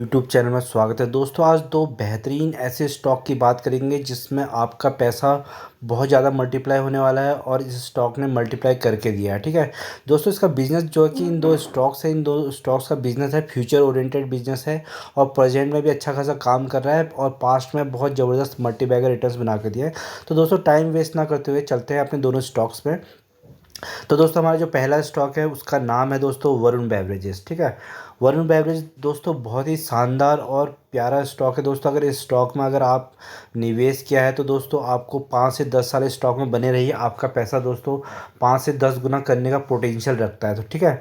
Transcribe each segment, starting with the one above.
YouTube channel में स्वागत है दोस्तों। आज दो बेहतरीन ऐसे स्टॉक की बात करेंगे जिसमें आपका पैसा बहुत ज़्यादा मल्टीप्लाई होने वाला है और इस स्टॉक ने मल्टीप्लाई करके दिया है। ठीक है दोस्तों, इसका बिजनेस जो है कि इन दो स्टॉक्स है, इन दो स्टॉक्स का बिजनेस है, फ्यूचर ओरिएंटेड बिजनेस है और प्रेजेंट में भी अच्छा खासा काम कर रहा है और पास्ट में बहुत ज़बरदस्त मल्टीबैगर रिटर्न्स बना के दिया है। तो दोस्तों टाइम वेस्ट ना करते हुए चलते हैं अपने दोनों स्टॉक्स में। तो दोस्तों हमारा जो पहला स्टॉक है उसका नाम है दोस्तों वरुण बेवरेजेस। ठीक है, वरुण बेवरेज दोस्तों बहुत ही शानदार और प्यारा स्टॉक है दोस्तों। अगर इस स्टॉक में अगर आप निवेश किया है तो दोस्तों आपको 5 से 10 साल इस स्टॉक में बने रहिए, आपका पैसा दोस्तों 5 से 10 गुना करने का पोटेंशियल रखता है। तो ठीक है,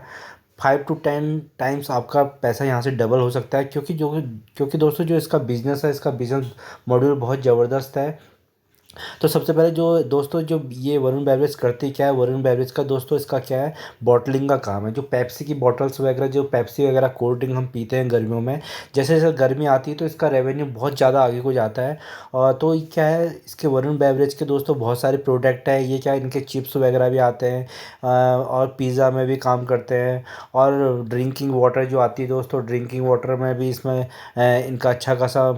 5 to 10 टाइम्स आपका पैसा यहाँ से डबल हो सकता है, क्योंकि दोस्तों जो इसका बिज़नेस है, इसका बिज़नेस मॉड्यूल बहुत ज़बरदस्त है। तो सबसे पहले जो दोस्तों जो ये वरुण बेवरेज करती क्या है, वरुण बेवरेज का दोस्तों इसका क्या है, बॉटलिंग का काम है। जो पेप्सी की बॉटल्स वगैरह, जो पेप्सी वगैरह कोल्ड ड्रिंक हम पीते हैं गर्मियों में, जैसे जैसे गर्मी आती है तो इसका रेवेन्यू बहुत ज़्यादा आगे को जाता है। और तो ये क्या है, इसके वरुण बेवरेज के दोस्तों बहुत सारे प्रोडक्ट हैं। ये क्या है, इनके चिप्स वगैरह भी आते हैं और पिज़्ज़ा में भी काम करते हैं। और ड्रिंकिंग वाटर जो आती है दोस्तों, ड्रिंकिंग वाटर में भी इसमें इनका अच्छा खासा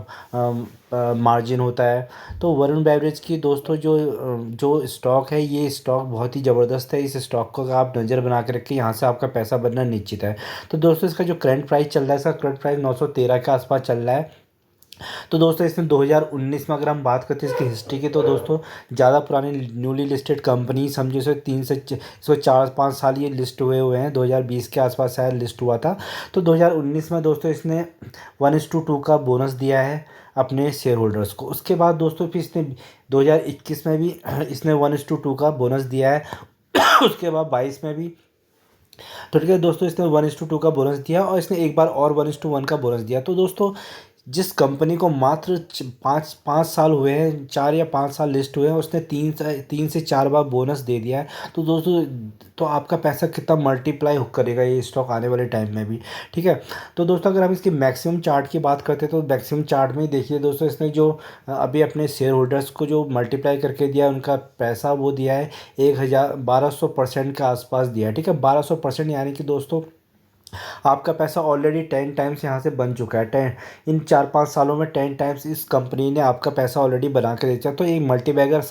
मार्जिन होता है। तो वरुण बेवरेज की दोस्तों जो स्टॉक है, ये स्टॉक बहुत ही ज़बरदस्त है। इस स्टॉक को अगर आप नज़र बना के रखें, यहाँ से आपका पैसा बनना निश्चित है। तो दोस्तों इसका जो करंट प्राइस चल रहा है, इसका करंट प्राइस 913 के आसपास चल रहा है। तो दोस्तों इसने 2019 में अगर हम बात करते हैं इसकी हिस्ट्री की, तो दोस्तों ज़्यादा पुरानी न्यूली लिस्टेड कंपनी समझो, इसे 4-5 साल ये लिस्ट हुए हैं। 2020 के आसपास शायद लिस्ट हुआ था। तो 2019 में दोस्तों इसने 1:2 का बोनस दिया है अपने शेयर होल्डर्स को। उसके बाद दोस्तों फिर इसने 2021 में भी इसने 1:2 का बोनस दिया है। उसके बाद 22 में भी। तो ठीक है दोस्तों, इसने 1:2 का बोनस दिया और इसने एक बार और 1:1 का बोनस दिया। तो दोस्तों जिस कंपनी को मात्र 5 साल हुए हैं, 4 या 5 साल लिस्ट हुए हैं, उसने 3 से 4 बार बोनस दे दिया है। तो दोस्तों तो आपका पैसा कितना मल्टीप्लाई करेगा ये स्टॉक आने वाले टाइम में भी। ठीक है, तो दोस्तों अगर हम इसकी मैक्सिमम चार्ट की बात करते हैं तो मैक्सिमम चार्ट में ही देखिए दोस्तों, इसने जो अभी अपने शेयर होल्डर्स को जो मल्टीप्लाई करके दिया है, उनका पैसा वो दिया है 1200% के आसपास दिया है। ठीक है, 1200% यानी कि दोस्तों आपका पैसा ऑलरेडी 10 टाइम्स यहाँ से बन चुका है। 10 इन 4-5 सालों में 10 टाइम्स इस कंपनी ने आपका पैसा ऑलरेडी बना के बेचा। तो ये मल्टीबैगर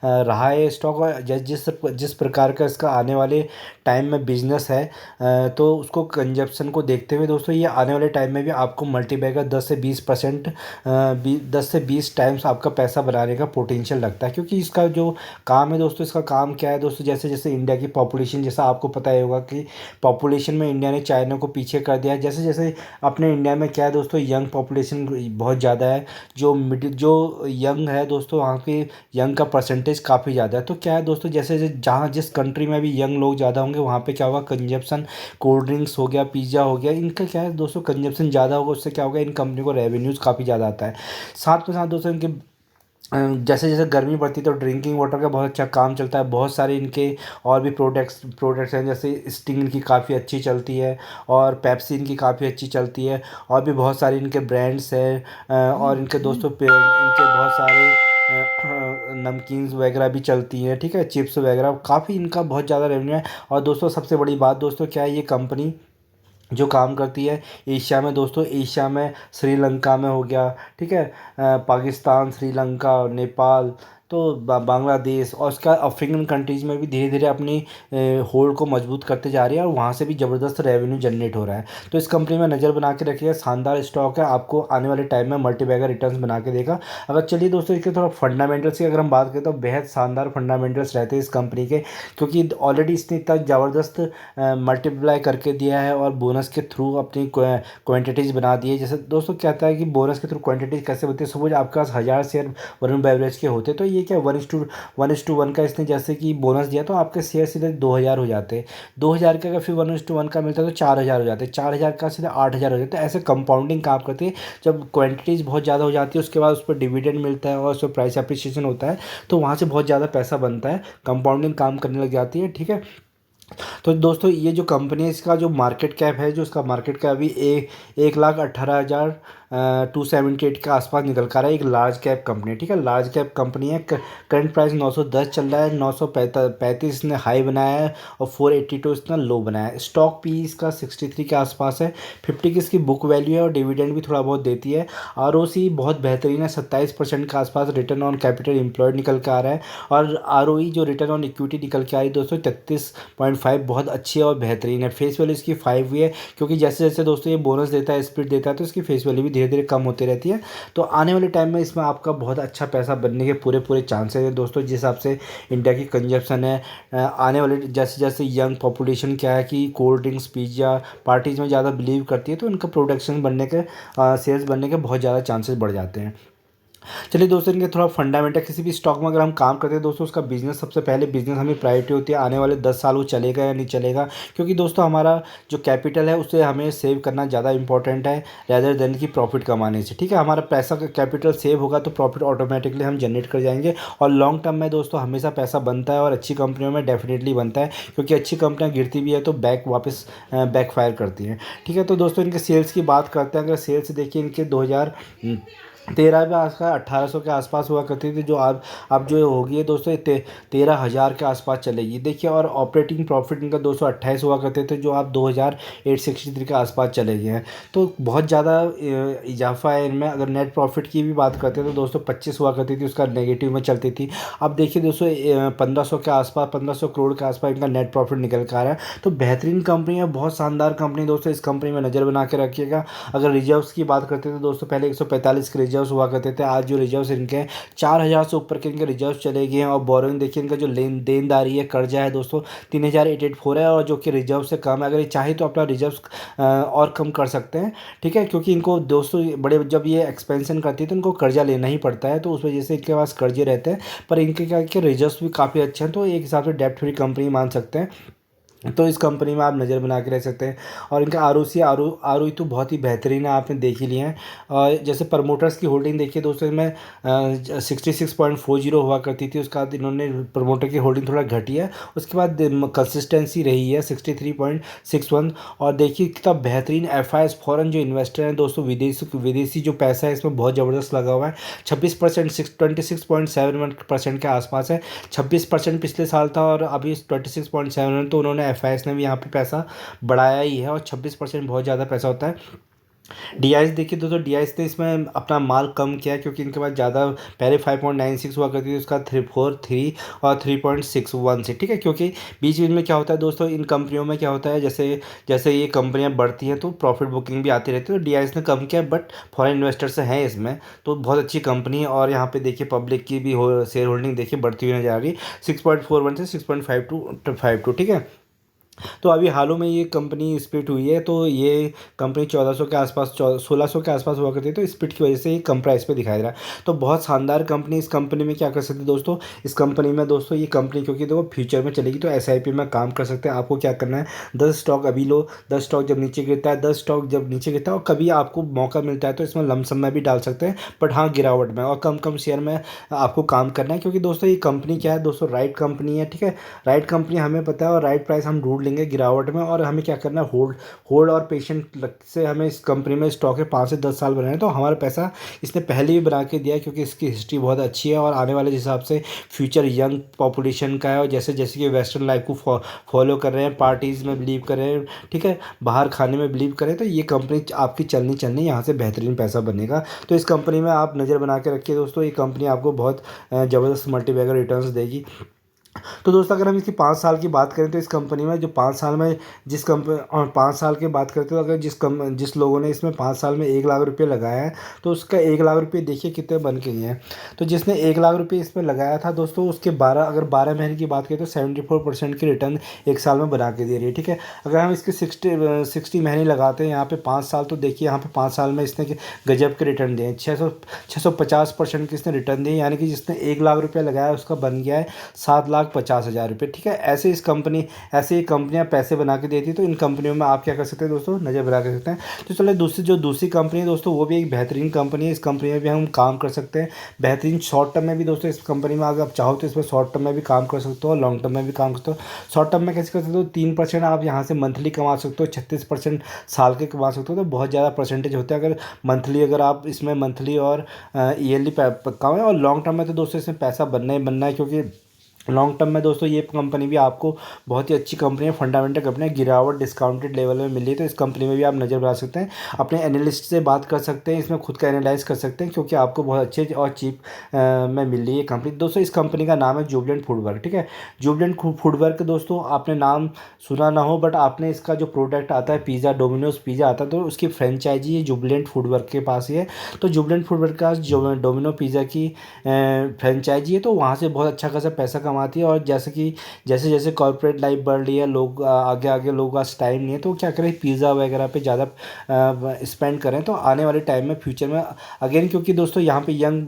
रहा है स्टॉक। और जिस जिस प्रकार का इसका आने वाले टाइम में बिजनेस है, तो उसको कंजप्शन को देखते हुए दोस्तों ये आने वाले टाइम में भी आपको मल्टीबैगर 10 से 20% 10 से 20 टाइम्स आपका पैसा बनाने का पोटेंशियल लगता है। क्योंकि इसका जो काम है दोस्तों, इसका काम क्या है दोस्तों, जैसे जैसे इंडिया की पॉपुलेशन, जैसा आपको पता ही होगा कि पॉपुलेशन में इंडिया ने चाइना को पीछे कर दिया है। जैसे जैसे अपने इंडिया में क्या है दोस्तों, यंग पॉपुलेशन बहुत ज़्यादा है। जो यंग है दोस्तों, वहाँ पे यंग का परसेंटेज काफ़ी ज़्यादा है। तो क्या है दोस्तों, जैसे जैसे जहाँ जिस कंट्री में भी यंग लोग ज़्यादा होंगे, वहाँ पे क्या होगा, कंजप्शन, कोल्ड ड्रिंक्स हो गया, पिज़्ज़ा हो गया, इनका क्या है दोस्तों, कंजप्शन ज़्यादा होगा। उससे क्या होगा, इन कंपनी को रेवेन्यूज़ काफ़ी ज़्यादा आता है। साथ में साथ दोस्तों इनके जैसे जैसे गर्मी बढ़ती है तो ड्रिंकिंग वाटर का बहुत अच्छा काम चलता है। बहुत सारे इनके और भी प्रोडक्ट्स हैं, जैसे स्टिंग इनकी काफ़ी अच्छी चलती है और पेप्सी इनकी काफ़ी अच्छी चलती है। और भी बहुत सारे इनके ब्रांड्स हैं और इनके दोस्तों इनके बहुत सारे नमकीन्स वगैरह भी चलती हैं। ठीक है, चिप्स वगैरह, काफ़ी इनका बहुत ज़्यादा रेवेन्यू है। और दोस्तों सबसे बड़ी बात दोस्तों क्या है, ये कंपनी जो काम करती है एशिया में दोस्तों, एशिया में श्रीलंका में हो गया। ठीक है, पाकिस्तान, श्रीलंका, नेपाल, तो बांग्लादेश और उसका अफ्रीकन कंट्रीज़ में भी धीरे धीरे अपनी होल्ड को मजबूत करते जा रही है और वहाँ से भी ज़बरदस्त रेवेन्यू जनरेट हो रहा है। तो इस कंपनी में नज़र बना के रखिएगा, शानदार स्टॉक है, आपको आने वाले टाइम में मल्टीबैगर रिटर्न्स बना के देगा। अगर चलिए दोस्तों इसके थोड़ा फंडामेंटल्स की अगर हम बात करें तो बेहद शानदार फंडामेंटल्स रहते हैं इस कंपनी के। क्योंकि ऑलरेडी इसने इतना ज़बरदस्त मल्टीप्लाई करके दिया है और बोनस के थ्रू अपनी क्वांटिटीज़ बना दी है। जैसे दोस्तों क्या होता है कि बोनस के थ्रू क्वांटिटीज़ कैसे होती है, सपोज आपके पास 1000 शेयर वरुण बेवरेज के होते, तो ये क्या 1:1 का इसने जैसे कि बोनस दिया, तो आपके शेयर सीधे 2000 हो जाते। 2000 के अगर फिर 1:1 का मिलता तो 4000 हो जाते, 4000 का सीधे 8000 हो जाते। ऐसे कंपाउंडिंग काम करती है। जब क्वांटिटीज़ बहुत ज़्यादा हो जाती है, उसके बाद उस पर डिविडेंड मिलता है और उस पर प्राइस अप्रिसिएशन होता है, तो वहाँ से बहुत ज़्यादा पैसा बनता है, कंपाउंडिंग काम करने लग जाती है। ठीक है, तो दोस्तों ये जो कंपनी है, इसका जो मार्केट कैप है, जो इसका मार्केट कैप अभी 1,18,000 278 के आसपास निकल कर रहा है। एक लार्ज कैप कंपनी, ठीक है, लार्ज कैप कंपनी है। करंट प्राइस 910 चल रहा है, 935 इसने हाई बनाया है और 482 इसने लो बनाया है। स्टॉक पी इसका 63 के आसपास है, 50 की इसकी बुक वैल्यू है और डिविडेंड भी थोड़ा बहुत देती है। आरओसी बहुत बेहतरीन है, 27% के आसपास रिटर्न ऑन कैपिटल एम्प्लॉयड निकल के आ रहा है। और आरओई जो रिटर्न ऑन इक्विटी निकल के आ रही है दोस्तों 33.5, बहुत अच्छी है और बेहतरीन है। फेस वैल्यू इसकी 5 हुई है, क्योंकि जैसे जैसे दोस्तों ये बोनस देता है, स्प्लिट देता है, तो इसकी फेस वैल्यू भी धीरे धीरे कम होती रहती है। तो आने वाले टाइम में इसमें आपका बहुत अच्छा पैसा बनने के पूरे पूरे चांसेस हैं दोस्तों। जिस हिसाब से इंडिया की कंजप्शन है, आने वाले जैसे जैसे यंग पॉपुलेशन क्या है कि कोल्ड ड्रिंक्स पिज्ज़ा पार्टीज़ में ज़्यादा बिलीव करती है, तो इनका प्रोडक्शन बनने के सेल्स बनने के बहुत ज़्यादा चांसेस बढ़ जाते हैं। चलिए दोस्तों, इनके थोड़ा फंडामेंटल, किसी भी स्टॉक में अगर हम काम करते हैं दोस्तों, उसका बिजनेस सबसे पहले बिजनेस हमें प्रायोरिटी होती है। आने वाले 10 साल वो चलेगा या नहीं चलेगा, क्योंकि दोस्तों हमारा जो कैपिटल है उसे हमें सेव करना ज़्यादा इंपॉर्टेंट है रैदर देन की प्रॉफिट कमाने से, ठीक है। हमारा पैसा का कैपिटल सेव होगा तो प्रॉफिट ऑटोमेटिकली हम जनरेट कर जाएंगे। और लॉन्ग टर्म में दोस्तों हमेशा पैसा बनता है और अच्छी कंपनियों में डेफिनेटली बनता है, क्योंकि अच्छी कंपनियाँ गिरती भी है तो वापस बैकफायर करती हैं, ठीक है। तो दोस्तों इनके सेल्स की बात करते हैं। अगर सेल्स देखिए इनके 2013 में आसपास 1800 के आसपास हुआ करती थी, जो अब जो होगी है दोस्तों 13,000 के आसपास चलेगी, देखिए। और ऑपरेटिंग प्रॉफिट इनका 228 हुआ करते थे, जो आप 2863 के आसपास चले गए हैं। तो बहुत ज़्यादा इजाफा है इनमें। अगर नेट प्रॉफिट की भी बात करते हैं तो दोस्तों 25 हुआ करती थी, उसका नेगेटिव में चलती थी। अब देखिए दोस्तों 1500 के आसपास, 1500 करोड़ के आसपास इनका नेट प्रॉफिट निकल कर आ रहा है। तो बेहतरीन कंपनी है, बहुत शानदार कंपनी दोस्तों। इस कंपनी में नज़र बना के रखिएगा। अगर रिजर्व्स की बात करते थे दोस्तों, पहले 145 के रिजर्व्स हुआ करते थे, आज जो रिजर्व्स इनके 4000 से ऊपर के इनके रिजर्व्स चले गए हैं। और बोरोइंग देखिए, इनका जो देनदारी है, कर्जा है दोस्तों 3884 है, और जो कि रिजर्व से कम है। अगर ये चाहे तो अपना रिजर्व्स और कम कर सकते हैं, ठीक है, क्योंकि इनको दोस्तों बड़े जब ये एक्सपेंशन करती है तो इनको कर्जा लेना ही पड़ता है, तो उस वजह से इनके पास कर्जे रहते हैं। पर इनके क्या कि रिजर्व्स भी काफ़ी अच्छे हैं, तो एक हिसाब से डेब्ट फ्री कंपनी मान सकते हैं। तो इस कंपनी में आप नज़र बना के रह सकते हैं। और इनका आर ओ तो बहुत ही बेहतरीन है, आपने देख ही लिया है। और जैसे प्रमोटर्स की होल्डिंग देखिए दोस्तों, इसमें 66.40 हुआ करती थी, उसके बाद इन्होंने प्रमोटर की होल्डिंग थोड़ा घटी है, उसके बाद कंसिस्टेंसी रही है 63.61। और देखिए कितना बेहतरीन एफ आई एस फॉरन जो इन्वेस्टर हैं दोस्तों, विदेशी जो पैसा है इसमें बहुत ज़बरदस्त लगा हुआ है। 26%, 26.71% के आसपास है। 26% पिछले साल था और अभी 26.7, तो उन्होंने एफआईएस ने भी यहाँ पे पैसा बढ़ाया ही है। और 26% बहुत ज़्यादा पैसा होता है। डीआईएस देखिए दोस्तों, डीआईएस ने इसमें अपना माल कम किया है, क्योंकि इनके पास ज़्यादा पहले 5.96 हुआ करती थी, उसका 343 और 3.61 से, ठीक है। क्योंकि बीच बीच में क्या होता है दोस्तों, इन कंपनियों में क्या होता है, जैसे जैसे ये कंपनियां बढ़ती हैं तो प्रॉफिट बुकिंग भी आती रहती है। तो डीआईएस ने कम किया, बट फॉरेन इन्वेस्टर्स हैं इसमें, तो बहुत अच्छी कंपनी है। और यहाँ पे देखिए पब्लिक की भी शेयर होल्डिंग देखिए बढ़ती हुई नजर आ रही है, 6.41 से 6.52, ठीक है। तो अभी हालों में ये कंपनी स्प्लिट हुई है, तो ये कंपनी 1400 के आसपास 1600 के आसपास हुआ करती है, तो स्प्लिट की वजह से ये कम प्राइस पे दिखाई दे रहा है। तो बहुत शानदार कंपनी। इस कंपनी में क्या कर सकते हैं दोस्तों, इस कंपनी में दोस्तों ये कंपनी क्योंकि देखो फ्यूचर में चलेगी, तो एसआईपी में काम कर सकते हैं। आपको क्या करना है, 10 स्टॉक अभी लो, 10 स्टॉक जब नीचे गिरता है, 10 स्टॉक जब नीचे गिरता है, और कभी आपको मौका मिलता है तो इसमें लमसम में भी डाल सकते हैं, बट हाँ गिरावट में और कम कम शेयर में आपको काम करना है। क्योंकि दोस्तों ये कंपनी क्या है दोस्तों, राइट कंपनी है, ठीक है। राइट कंपनी हमें पता है और राइट प्राइस हम ढूंढ लेंगे गिरावट में। और हमें क्या करना है, होल्ड होल्ड और पेशेंट से हमें इस कंपनी में स्टॉक है 5 से 10 साल बनाए, तो हमारा पैसा इसने पहले ही बना के दिया है, क्योंकि इसकी हिस्ट्री बहुत अच्छी है। और आने वाले हिसाब से फ्यूचर यंग पॉपुलेशन का है, और जैसे जैसे कि वेस्टर्न लाइफ को फॉलो कर रहे हैं, पार्टीज़ में बिलीव कर रहे हैं, ठीक है, बाहर खाने में बिलीव करें, तो ये कंपनी आपकी चलनी चलनी यहाँ से बेहतरीन पैसा बनेगा। तो इस कंपनी में आप नज़र बना के रखिए दोस्तों, ये कंपनी आपको बहुत ज़बरदस्त मल्टीबैगर रिटर्न्स देगी। तो दोस्तों अगर हम इसकी 5 साल की बात करें, तो इस कंपनी में जो 5 साल में जिस कंपनी और 5 साल की बात करते हो, अगर जिस लोगों ने इसमें 5 साल में 1 लाख रुपये लगाया है, तो उसका 1 लाख रुपये देखिए कितने बन के गए हैं। तो जिसने 1 लाख रुपये इसमें लगाया था दोस्तों, उसके 12 महीने की बात करें तो 74% की रिटर्न 1 साल में बना के दे रही है, ठीक है। अगर हम इसके 60 महीने लगाते हैं यहाँ पे 5 साल, तो देखिए यहाँ पे 5 साल में इसने गजब के रिटर्न दिए हैं, 650% की इसने रिटर्न दिए। यानी कि जिसने 1 लाख रुपया लगाया उसका बन गया है 7 लाख ₹2,50,000, ठीक है। ऐसे ही कंपनियां पैसे बना के देती है, तो इन कंपनियों में आप क्या कर सकते हैं दोस्तों, नज़र बना कर सकते हैं। तो चलो दूसरी कंपनी है दोस्तों, वो भी एक बेहतरीन कंपनी है। इस कंपनी में भी हम काम कर सकते हैं बेहतरीन शॉर्ट टर्म में भी दोस्तों। इस कंपनी में अगर आप चाहो तो इसमें शॉर्ट टर्म में भी काम कर सकते हो और लॉन्ग टर्म में भी काम कर सकते हो। शॉर्ट टर्म में कैसे कर सकते हो, 3% आप यहाँ से मंथली कमा सकते हो, 36% साल के कमा सकते हो। तो बहुत ज़्यादा परसेंटेज होते हैं अगर आप इसमें मंथली और ईयरली कमाएं। और लॉन्ग टर्म में तो दोस्तों इसमें पैसा बनना ही बनना है, क्योंकि लॉन्ग टर्म में दोस्तों ये कंपनी भी आपको बहुत ही अच्छी कंपनी है, फंडामेंटल कंपनी है, गिरावट डिस्काउंटेड लेवल में मिली है। तो इस कंपनी में भी आप नज़र बना सकते हैं, अपने एनालिस्ट से बात कर सकते हैं, इसमें खुद का एनालाइज कर सकते हैं, क्योंकि आपको बहुत अच्छे और चीप में मिल रही है कंपनी। दोस्तों इस कंपनी का नाम है जुबिलेंट फूडवर्क, ठीक है। जुबिलेंट फूडवर्क दोस्तों आपने नाम सुना ना हो, बट आपने इसका जो प्रोडक्ट आता है पिज़्ज़ा, डोमिनोज पिज़्ज़ा आता है, तो उसकी फ्रेंचाइजी है जुबिलेंट फूडवर्क के पास ही है। तो जुबिलेंट फूडवर्क का जो डोमिनो पिज़्ज़ा की फ्रेंचाइजी है, तो वहाँ से बहुत अच्छा खासा पैसा कमाती है। और जैसे जैसे कॉर्पोरेट लाइफ बढ़ रही है, लोग आगे आगे लोगों का टाइम नहीं है, तो क्या करें, पिज़्ज़ा वगैरह पे ज़्यादा स्पेंड करें। तो आने वाले टाइम में फ्यूचर में अगेन, क्योंकि दोस्तों यहाँ पे यंग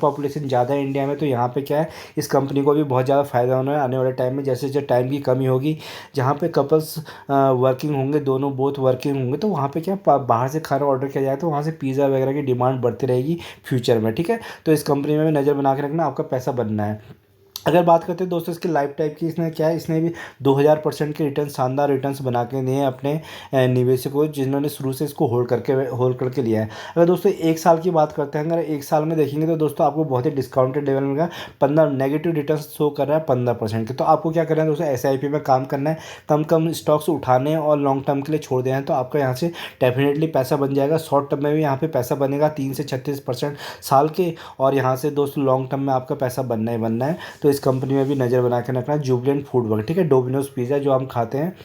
पॉपुलेशन ज़्यादा है इंडिया में, तो यहाँ पे क्या है, इस कंपनी को भी बहुत ज़्यादा फ़ायदा होना है आने वाले टाइम में। जैसे जैसे टाइम की कमी होगी, जहाँ पे कपल्स वर्किंग होंगे, दोनों बोथ वर्किंग होंगे, तो वहाँ पे क्या बाहर से खाना ऑर्डर किया जाए, तो वहाँ से पिज़्ज़ा वगैरह की डिमांड बढ़ती रहेगी फ्यूचर में, ठीक है। तो इस कंपनी में भी नज़र बना के रखना, आपका पैसा बनना है। अगर बात करते हैं दोस्तों इसकी लाइफ टाइप की, इसने क्या है, इसने भी 2000% के रिटर्न, शानदार रिटर्न्स बना के दिए हैं अपने निवेशकों को, जिन्होंने शुरू से इसको होल्ड करके लिया है। अगर दोस्तों एक साल की बात करते हैं, अगर एक साल में देखेंगे तो दोस्तों आपको बहुत ही डिस्काउंटेड लेवल मिलेगा। 15 नेगेटिव रिटर्न शो कर रहा है 15% के। तो आपको क्या करना है दोस्तों, SIP में काम करना है, कम कम स्टॉक्स उठाने हैं और लॉन्ग टर्म के लिए छोड़ देना है, तो आपका यहाँ से डेफिनेटली पैसा बन जाएगा। शॉर्ट टर्म में भी यहाँ पे पैसा बनेगा 3 से 36% साल के, और यहाँ से दोस्तों लॉन्ग टर्म में आपका पैसा बनना ही बनना है। तो इस कंपनी में भी नज़र बना के रखना, जुबिलेंट फूडवर्क, ठीक है। डोमिनोज पिज़्ज़ा जो हम खाते हैं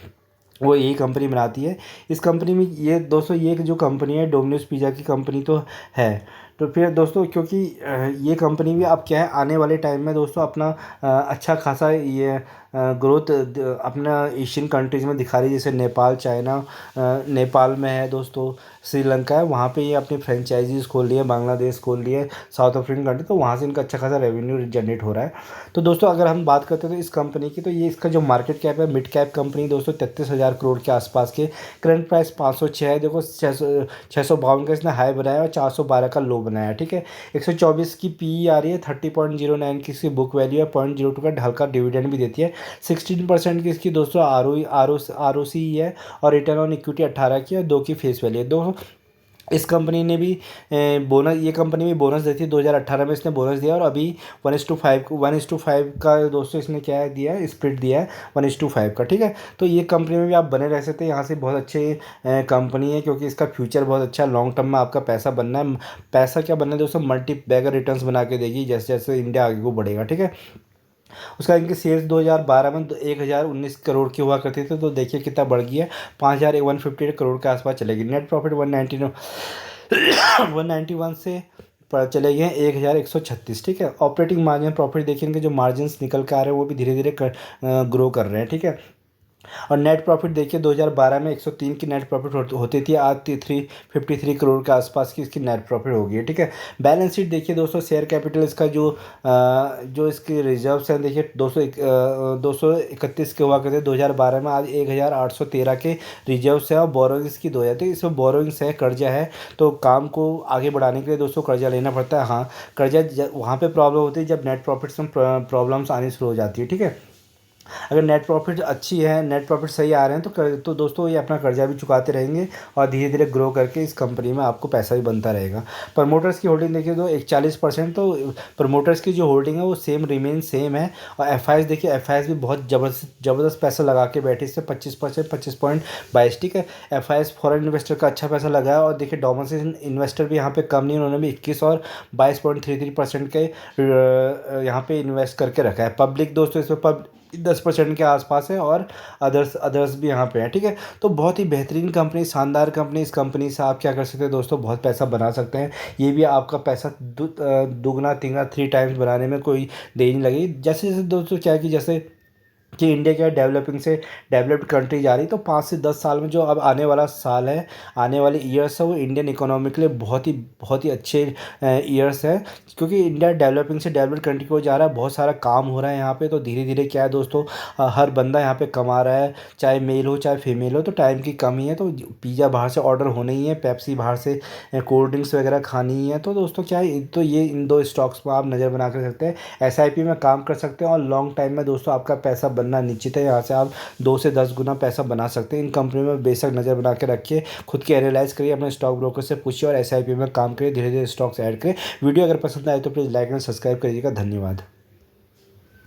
वो यही कंपनी बनाती है। इस कंपनी में ये दोस्तों, ये जो कंपनी है डोमिनोज पिज़्ज़ा की कंपनी तो है। तो फिर दोस्तों क्योंकि ये कंपनी भी अब क्या है, आने वाले टाइम में दोस्तों अपना अच्छा खासा ये ग्रोथ अपना एशियन कंट्रीज़ में दिखा रही है, जैसे नेपाल, चाइना, नेपाल में है दोस्तों, श्रीलंका है, वहाँ पे ये अपनी फ्रेंचाइजीज़ खोल रही है, बांग्लादेश खोल रही है, साउथ अफ्रीकन कंट्री, तो वहाँ से इनका अच्छा खासा रेवेन्यू जनरेट हो रहा है। तो दोस्तों अगर हम बात करते हैं तो इस कंपनी की, तो ये इसका जो मार्केट कैप है, मिड कैप कंपनी दोस्तों 33,000 करोड़ के आसपास के, करंट प्राइस 506 है। देखो 652 का इसने हाई बनाया और 412 का लो बनाया, ठीक है। 124 की PE आ रही है, 30.09 की इसकी बुक वैल्यू है, 0.02 का हल्का डिविडेंड भी देती है, 16% की इसकी दोस्तों ROC है, और रिटर्न ऑन इक्विटी 18 की, और 2 की फेस वैल्यू है। दो इस कंपनी ने भी ये कंपनी भी बोनस देती है, 2018 में इसने बोनस दिया, और अभी 1:5 का दोस्तों इसने क्या दिया है, स्प्लिट दिया है 1:5 का, ठीक है। तो ये कंपनी में भी आप बने रह सकते हैं, यहाँ से बहुत अच्छे कंपनी है, क्योंकि इसका फ्यूचर बहुत अच्छा है। लॉन्ग टर्म में आपका पैसा बनना है, पैसा क्या बनना है दोस्तों, मल्टी बैगर रिटर्न्स बना के देगी जैसे जैसे इंडिया आगे को बढ़ेगा, ठीक है। उसका इनकी सेल्स 2012 में 1019 करोड़ की हुआ करती थी, तो देखिए कितना बढ़ गई है, 5158 करोड़ के आसपास चलेगी। नेट प्रॉफिट 191 से पर चले गए 1136, ठीक है। ऑपरेटिंग मार्जिन प्रॉफिट देखेंगे, जो मार्जिन निकल के आ रहे हैं वो भी धीरे धीरे ग्रो कर रहे हैं, ठीक है। और नेट प्रॉफिट देखिए 2012 में 103 की नेट प्रॉफिट होती थी, आज 353 करोड़ के आसपास की इसकी नेट प्रॉफिट हो गई है, ठीक है। बैलेंस शीट देखिए दोस्तों, शेयर कैपिटल इसका जो इसके रिजर्व्स हैं देखिए 231 के हुआ करते 2012 में, आज 1813 के रिजर्व्स हैं, और बोरोइंग्स की 2000, तो इसमें बोरोइंग्स है, कर्जा है, तो काम को आगे बढ़ाने के लिए दोस्तों कर्जा लेना पड़ता है। हाँ, कर्जा वहाँ पे प्रॉब्लम होती है जब नेट प्रॉफिट्स में प्रॉब्लम्स आनी शुरू हो जाती है, ठीक है। अगर नेट प्रॉफिट अच्छी है, नेट प्रॉफिट सही आ रहे हैं, तो दोस्तों ये अपना कर्जा भी चुकाते रहेंगे, और धीरे धीरे ग्रो करके इस कंपनी में आपको पैसा भी बनता रहेगा। प्रमोटर्स की होल्डिंग देखिए तो 41%, तो प्रमोटर्स की जो होल्डिंग है वो सेम है। और FIs देखिए, FIs भी बहुत ज़बरदस्त पैसा लगा के बैठे, इससे 25%, 25.22, ठीक है। FIs फॉरेन इन्वेस्टर का अच्छा पैसा लगाया, और देखिए डोमेस्टिक इन्वेस्टर भी यहाँ पे कम नहीं, उन्होंने भी 21 और 22.33% के यहाँ पे इन्वेस्ट करके रखा है। पब्लिक दोस्तों इसमें 10% के आसपास है, और अदर्स भी यहाँ पे हैं, ठीक है। तो बहुत ही बेहतरीन कंपनी, शानदार कंपनी, इस कंपनी से आप क्या कर सकते हैं दोस्तों, बहुत पैसा बना सकते हैं। ये भी आपका पैसा दुगना तिगना 3 टाइम्स बनाने में कोई देर नहीं लगेगी। जैसे जैसे दोस्तों क्या है कि जैसे कि इंडिया क्या है, डेवलपिंग से डेवलप्ड कंट्री जा रही है। तो 5 से 10 साल में जो अब आने वाला साल है, आने वाले ईयर्स है, वो इंडियन इकोनॉमी के लिए बहुत ही अच्छे ईयर्स है, क्योंकि इंडिया डेवलपिंग से डेवलप्ड कंट्री को जा रहा है। बहुत सारा काम हो रहा है यहाँ पे। तो धीरे धीरे क्या है दोस्तों, हर बंदा यहाँ पे कमा रहा है, चाहे मेल हो चाहे फीमेल हो। तो टाइम की कमी है, तो पिज़्ज़ा बाहर से ऑर्डर होना ही है, पेप्सी बाहर से, कोल्ड ड्रिंक्स वगैरह खानी ही है। तो दोस्तों क्या है, तो ये इन दो स्टॉक्स पर आप नज़र बना कर सकते हैं। एसआईपी में काम कर सकते हैं, और लॉन्ग टाइम में दोस्तों आपका पैसा बनना निश्चित है। यहाँ से आप 2 से 10 गुना पैसा बना सकते हैं। इन कंपनी में बेशक नज़र बना के रखिए, खुद की एनालाइज करिए, अपने स्टॉक ब्रोकर से पूछिए और एसआईपी में काम करिए, धीरे धीरे स्टॉक्स ऐड करें। वीडियो अगर पसंद आए तो प्लीज़ लाइक एंड सब्सक्राइब करिएगा। धन्यवाद।